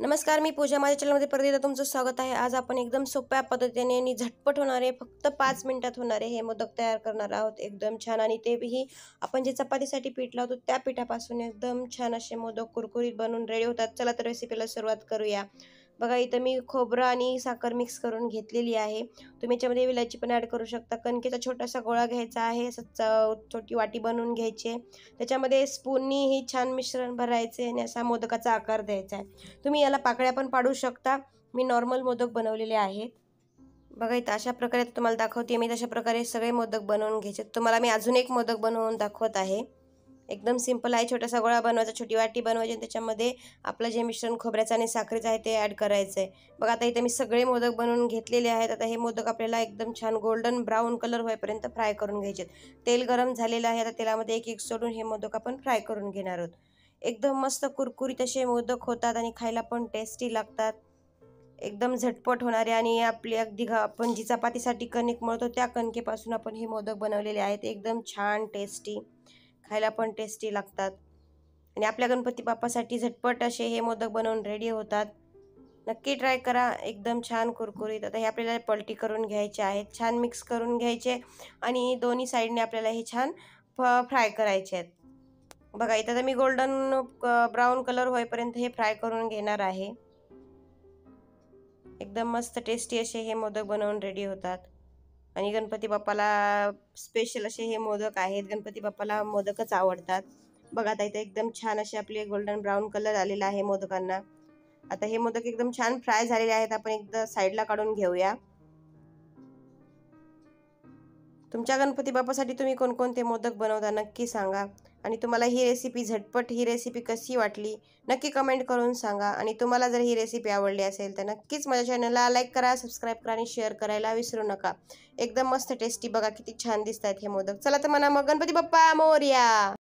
नमस्कार, मी पूजा. माझ्या चॅनलमध्ये परत एकदा तुमचं स्वागत आहे. आज आपण एकदम सोप्या पद्धतीने आणि झटपट होणारे, फक्त 5 मिनिटात होणारे हे मोदक तयार करणार आहोत. एकदम छान, आणि तेही आपण जे चपातीसाठी पीठ लावतो त्या पिठापासून एकदम छान असे मोदक कुरकुरीत बनवून रेडी होतात. चला तर रेसिपीला सुरुवात करूया. बघा, इथं मी खोबरं आणि साखर मिक्स करून घेतलेली आहे. तुम्ही याच्यामध्ये विलायची पण ॲड करू शकता. कणकेचा छोटासा गोळा घ्यायचा आहे, छोटी वाटी बनवून घ्यायची आहे. त्याच्यामध्ये स्पूननी हे छान मिश्रण भरायचे आणि असा मोदकाचा आकार द्यायचा आहे. तुम्ही याला पाकळ्या पण पाडू शकता. मी नॉर्मल मोदक बनवलेले आहेत. बघा, इथं अशा प्रकारे तुम्हाला दाखवते मी. तशा प्रकारे सगळे मोदक बनवून घ्यायचे. तुम्हाला मी अजून एक मोदक बनवून दाखवत आहे. एकदम सिंपल आहे. छोटासा गोळा बनवायचा, छोटी वाटी बनवायची आणि त्याच्यामध्ये आपलं जे मिश्रण खोबऱ्याचं आणि साखरेचं आहे ते ॲड करायचं आहे. बघा, आता इथे मी सगळे मोदक बनवून घेतलेले आहेत. आता हे मोदक आपल्याला एकदम छान गोल्डन ब्राऊन कलर होईपर्यंत फ्राय करून घ्यायचे. तेल गरम झालेलं आहे. आता तेलामध्ये एक एक सोडून हे मोदक आपण फ्राय करून घेणार आहोत. एकदम मस्त कुरकुरीत असे मोदक होतात आणि खायला पण टेस्टी लागतात. एकदम झटपट होणारे, आणि आपली अगदी आपण जी चपातीसाठी कणिक मळतो त्या कणकेपासून आपण हे मोदक बनवलेले आहेत. एकदम छान टेस्टी, खायला पण टेस्टी लागतात. आणि आपल्या गणपती बाप्पासाठी झटपट असे हे मोदक बनवून रेडी होतात. नक्की ट्राय करा. एकदम छान कुरकुरीत. आता हे आपल्याला पलटी करून घ्यायचे आहेत, छान मिक्स करून घ्यायचे आणि दोन्ही साईडने आपल्याला हे छान फ्राय करायचे आहेत. बघा, इथं तर मी गोल्डन ब्राऊन कलर होईपर्यंत हे फ्राय करून घेणार आहे. एकदम मस्त टेस्टी असे हे मोदक बनवून रेडी होतात. आणि गणपती बाप्पाला स्पेशल असे हे मोदक आहेत. गणपती बाप्पाला मोदकच आवडतात. बघा, आता इथे एकदम छान असे आपले गोल्डन ब्राऊन कलर आलेला आहे मोदकांना. आता हे मोदक एकदम छान फ्राय झालेले आहेत. आपण एकदा साईडला काढून घेऊया. तुमच्या गणपती बाप्पासाठी तुम्ही कोणकोणते मोदक बनवता नक्की सांगा. आणि तुम्हाला ही रेसिपी, झटपट ही रेसिपी कशी वाटली नक्की कमेंट करून सांगा. आणि तुम्हाला जर ही रेसिपी आवडली असेल तर नक्कीच माझ्या चॅनलला लाईक करा, सबस्क्राईब करा आणि शेअर करायला विसरू नका. एकदम मस्त टेस्टी. बघा किती छान दिसत आहेत हे मोदक. चला तर म्हणा मग, गणपती बाप्पा मोरया.